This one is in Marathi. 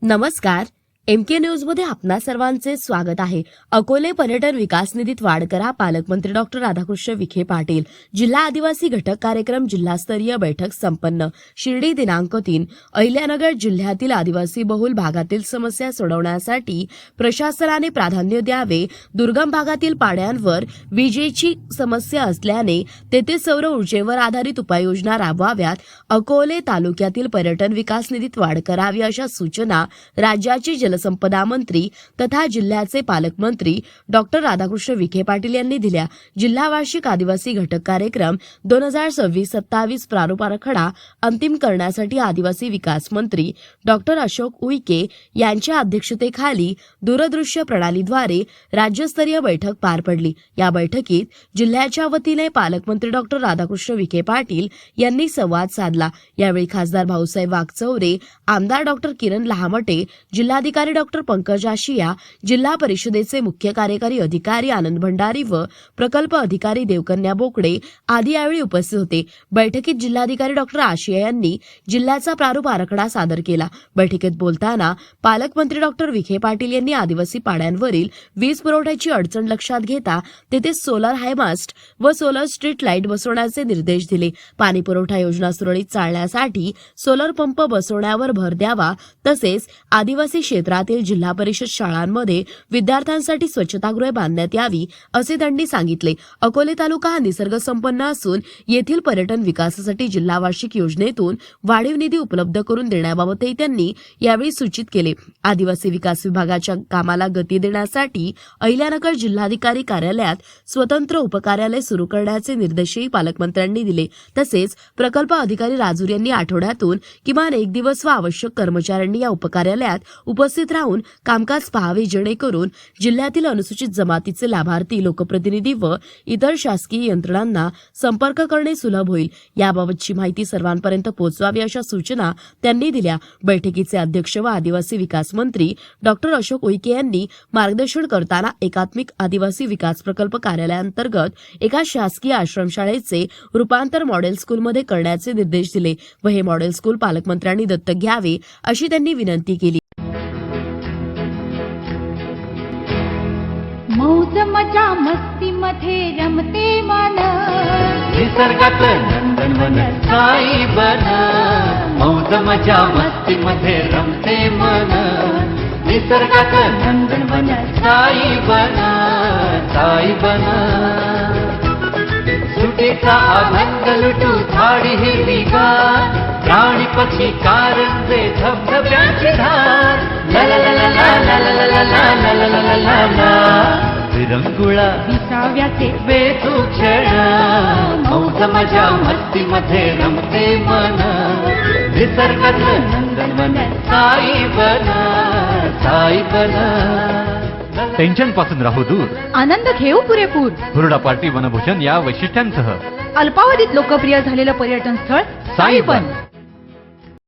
नमस्कार, एमके न्यूज मध्ये आपणा सर्वांचे स्वागत आहे। अकोले पर्यटन विकास निधीत वाढ करा, पालकमंत्री डॉक्टर राधाकृष्ण विखे पाटील। जिल्हा आदिवासी घटक कार्यक्रम जिल्हास्तरीय बैठक संपन्न। शिर्डी दिनांक 3। अहिल्यानगर जिल्ह्यातील आदिवासी बहुल भागातील समस्या सोडवण्यासाठी प्रशासनाने प्राधान्य द्यावे। दुर्गम भागातील पाड्यांवर विजेची समस्या असल्याने तेथे सौर ऊर्जेवर आधारित उपाययोजना राबवाव्यात। अकोले तालुक्यातील पर्यटन विकास निधीत वाढ करावी अशा सूचना राज्याचे जलसंपदा मंत्री तथा जिल्ह्याचे पालकमंत्री डॉक्टर राधाकृष्ण विखे पाटील यांनी दिल्या। जिल्हा वार्षिक आदिवासी घटक कार्यक्रम 2026-27 प्रारूप आराखडा अंतिम करण्यासाठी आदिवासी विकास मंत्री डॉक्टर अशोक उईके यांच्या अध्यक्षतेखाली दूरदृश्य प्रणालीद्वारे राज्यस्तरीय बैठक पार पडली। या बैठकीत जिल्ह्याच्या वतीने पालकमंत्री डॉक्टर राधाकृष्ण विखे पाटील यांनी संवाद साधला। यावेळी खासदार भाऊसाहेब वागचौरे, आमदार डॉक्टर किरण लहामटे, जिल्हाधिकारी डॉक्टर पंकज आशिया, जिल्हा परिषदेचे मुख्य कार्यकारी अधिकारी आनंद भंडारी व प्रकल्प अधिकारी देवकन्या बोकडे आदी यावेळी उपस्थित होते। बैठकीत जिल्हाधिकारी डॉक्टर आशिया यांनी जिल्ह्याचा प्रारूप आराखडा सादर केला। बैठकीत बोलताना पालकमंत्री डॉक्टर विखे पाटील यांनी आदिवासी पाड्यांवरील वीज पुरवठ्याची अडचण लक्षात घेता तेथे सोलर हायमास्ट व सोलर स्ट्रीट लाईट बसवण्याचे निर्देश दिले। पाणी पुरवठा योजना सुरळीत चालण्यासाठी सोलर पंप बसवण्यावर भर द्यावा, तसेच आदिवासी क्षेत्रातील जिल्हा परिषद शाळांमध्ये विद्यार्थ्यांसाठी स्वच्छतागृहे बांधण्यात यावी असे त्यांनी सांगितले। अकोले तालुका हा निसर्ग संपन्न असून येथील पर्यटन विकासासाठी जिल्हा वार्षिक योजनेतून वाढीव निधी उपलब्ध करून देण्याबाबतही त्यांनी यावेळी सूचित केले। आदिवासी विकास विभागाच्या कामाला गती देण्यासाठी अहिल्यानगर जिल्हाधिकारी कार्यालयात स्वतंत्र उपकार्यालय सुरू करण्याचे निर्देशही पालकमंत्र्यांनी दिले। तसेच प्रकल्प अधिकारी राजूर यांनी आठवड्यातून किमान एक दिवस व आवश्यक कर्मचाऱ्यांनी या उपकार्यालयात उपस्थित राहून कामकाज पाहावे, जेणेकरून जिल्ह्यातील अनुसूचित जमातीचे लाभार्थी, लोकप्रतिनिधी व इतर शासकीय यंत्रणांना संपर्क करणे सुलभ होईल। याबाबतची माहिती सर्वांपर्यंत पोहोचवावी अशा सूचना त्यांनी दिल्या। बैठकीचे अध्यक्ष व आदिवासी विकास मंत्री डॉक्टर अशोक उईके यांनी मार्गदर्शन करताना एकात्मिक आदिवासी विकास प्रकल्प कार्यालयाअंतर्गत एका शासकीय आश्रमशाळेचे रूपांतर मॉडेल स्कूलमध्ये करण्याचे निर्देश दिले व हे मॉडेल स्कूल पालकमंत्र्यांनी दत्तक घ्यावे अशी त्यांनी विनंती केली। मौज मजा मस्ती मध्ये रमते मन, निसर्गात नंदनवन साई बन। मौज मजा मस्ती मध्ये रमते मन, निसर्गात नंदनवन साई बन, साई बन। सुटीचा आनंद लुटू झाडी हिरवीगार, प्राणी पक्षी कारंजे धबधब्याची धार। ला ला ला ला ला ला ला ला ला ला ला ला ला ला। विरंगुळा विसाव्याचे वेधू क्षण, मौज मजा मस्ती मध्ये रमते मन, निसर्गात नंदनवन साई बन, साई बन। टेन्शन पासून राहू दूर, आनंद घेऊ पुरेपूर। हुरडा पार्टी वनभूषण या वैशिष्ट्यांसह अल्पावधीत लोकप्रिय झालेलं पर्यटन स्थळ साईबन।